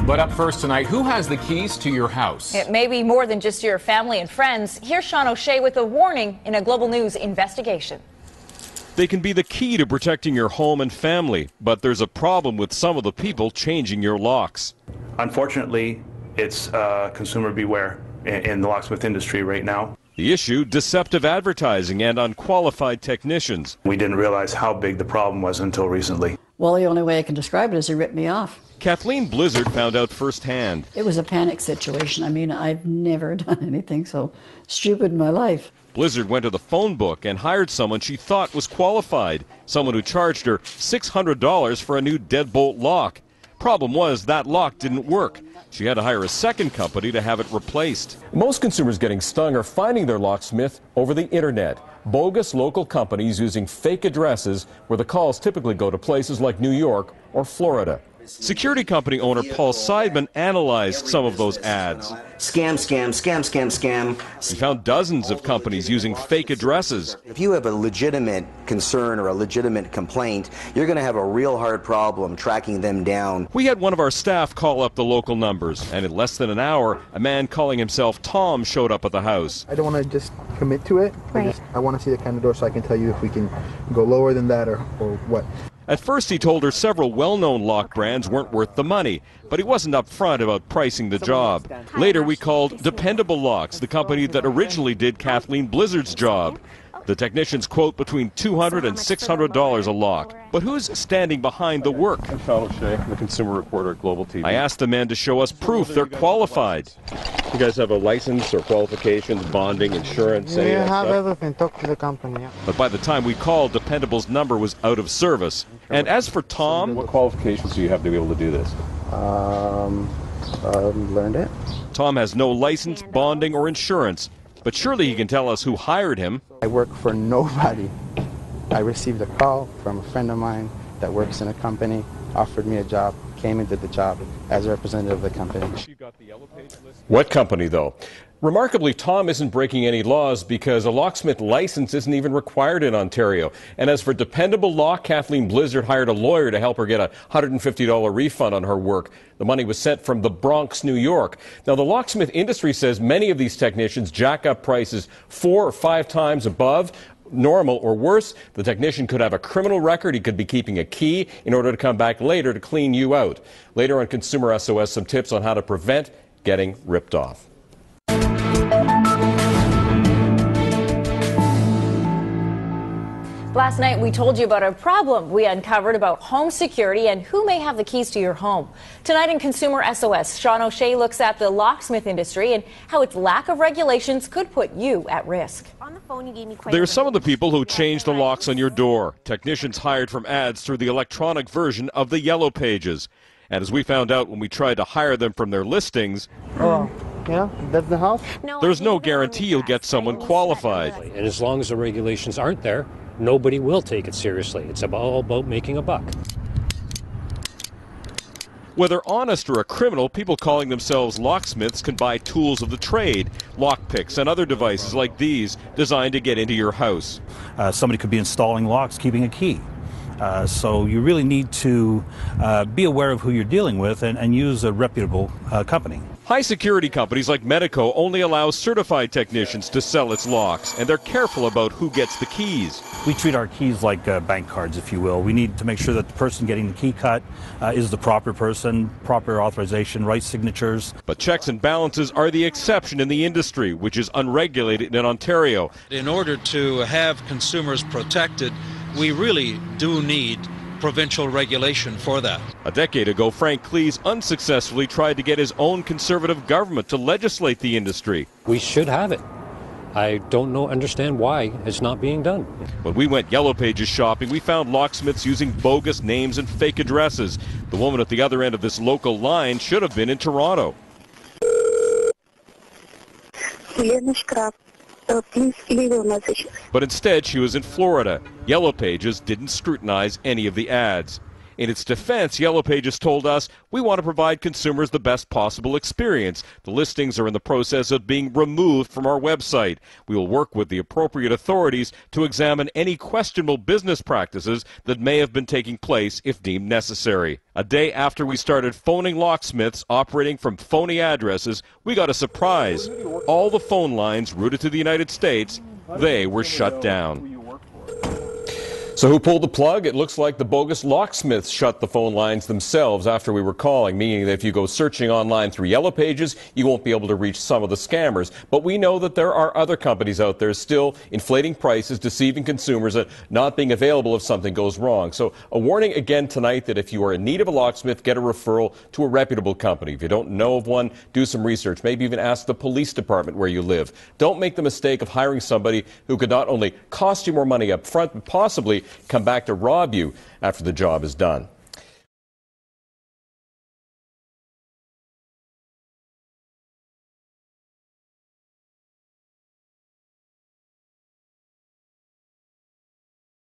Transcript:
But up first tonight, who has the keys to your house? It may be more than just your family and friends. Here's Sean O'Shea with a warning in a Global News investigation. They can be the key to protecting your home and family, but there's a problem with some of the people changing your locks. Unfortunately, it's consumer beware in the locksmith industry right now. The issue, deceptive advertising and unqualified technicians. We didn't realize how big the problem was until recently. Well, the only way I can describe it is he ripped me off. Kathleen Blizzard found out firsthand. It was a panic situation. I mean, I've never done anything so stupid in my life. Blizzard went to the phone book and hired someone she thought was qualified, someone who charged her $600 for a new deadbolt lock. Problem was, that lock didn't work. She had to hire a second company to have it replaced. Most consumers getting stung are finding their locksmith over the internet. Bogus local companies using fake addresses where the calls typically go to places like New York or Florida. Security company owner Paul Seidman analyzed some of those ads. Scam, scam, scam, scam, scam. He found dozens of companies using fake addresses. If you have a legitimate concern or a legitimate complaint, you're going to have a real hard problem tracking them down. We had one of our staff call up the local numbers, and in less than an hour, a man calling himself Tom showed up at the house. I don't want to just commit to it. Right. I want to see the kind of door so I can tell you if we can go lower than that or what. At first, he told her several well-known lock brands weren't worth the money, but he wasn't upfront about pricing the job. Later, we called Dependable Locks, the company that originally did Kathleen Blizzard's job. The technicians quote between $200 and $600 a lock. But who's standing behind the work? I'm Sean O'Shea, the consumer reporter at Global TV. I asked the men to show us proof they're qualified. You guys have a license or qualifications, bonding, insurance, We have everything. Talk to the company. Yeah. But by the time we called, Dependable's number was out of service. And as for Tom, What qualifications do you have to be able to do this? Learned it. Tom has no license, bonding, or insurance. But surely he can tell us who hired him. I work for nobody. I received a call from a friend of mine that works in a company, offered me a job, came and did the job as a representative of the company. What company, though? Remarkably, Tom isn't breaking any laws because a locksmith license isn't even required in Ontario. And as for Dependable Lock, Kathleen Blizzard hired a lawyer to help her get a $150 refund on her work. The money was sent from the Bronx, New York. Now, the locksmith industry says many of these technicians jack up prices 4 or 5 times above normal or worse. The technician could have a criminal record. He could be keeping a key in order to come back later to clean you out. Later on Consumer SOS, some tips on how to prevent getting ripped off. Last night, we told you about a problem we uncovered about home security and who may have the keys to your home. Tonight in Consumer SOS, Sean O'Shea looks at the locksmith industry and how its lack of regulations could put you at risk. On the phone, you gave me quite There's some of the people who change the locks on your door. Technicians hired from ads through the electronic version of the Yellow Pages. And as we found out when we tried to hire them from their listings, Yeah, that's the house. there's no guarantee you'll get someone qualified. And as long as the regulations aren't there, nobody will take it seriously. It's all about making a buck. Whether honest or a criminal, people calling themselves locksmiths can buy tools of the trade, lockpicks and other devices like these designed to get into your house. Somebody could be installing locks, keeping a key. So you really need to be aware of who you're dealing with and use a reputable company. High security companies like Medico only allow certified technicians to sell its locks, and they're careful about who gets the keys. We treat our keys like bank cards, if you will. We need to make sure that the person getting the key cut is the proper person, proper authorization, right signatures. But checks and balances are the exception in the industry, which is unregulated in Ontario. In order to have consumers protected, we really do need provincial regulation for that. A decade ago, Frank Cleese unsuccessfully tried to get his own Conservative government to legislate the industry. We should have it. I don't understand why it's not being done. When we went Yellow Pages shopping, we found locksmiths using bogus names and fake addresses. The woman at the other end of this local line should have been in Toronto. Please leave a message. But instead, she was in Florida. Yellow Pages didn't scrutinize any of the ads. In its defense, Yellow Pages told us, we want to provide consumers the best possible experience. The listings are in the process of being removed from our website. We will work with the appropriate authorities to examine any questionable business practices that may have been taking place if deemed necessary. A day after we started phoning locksmiths operating from phony addresses, we got a surprise. All the phone lines routed to the United States, they were shut down. So who pulled the plug? It looks like the bogus locksmiths shut the phone lines themselves after we were calling, meaning that if you go searching online through Yellow Pages, you won't be able to reach some of the scammers. But we know that there are other companies out there still inflating prices, deceiving consumers, and not being available if something goes wrong. So a warning again tonight that if you are in need of a locksmith, get a referral to a reputable company. If you don't know of one, do some research. Maybe even ask the police department where you live. Don't make the mistake of hiring somebody who could not only cost you more money up front, but possibly come back to rob you after the job is done.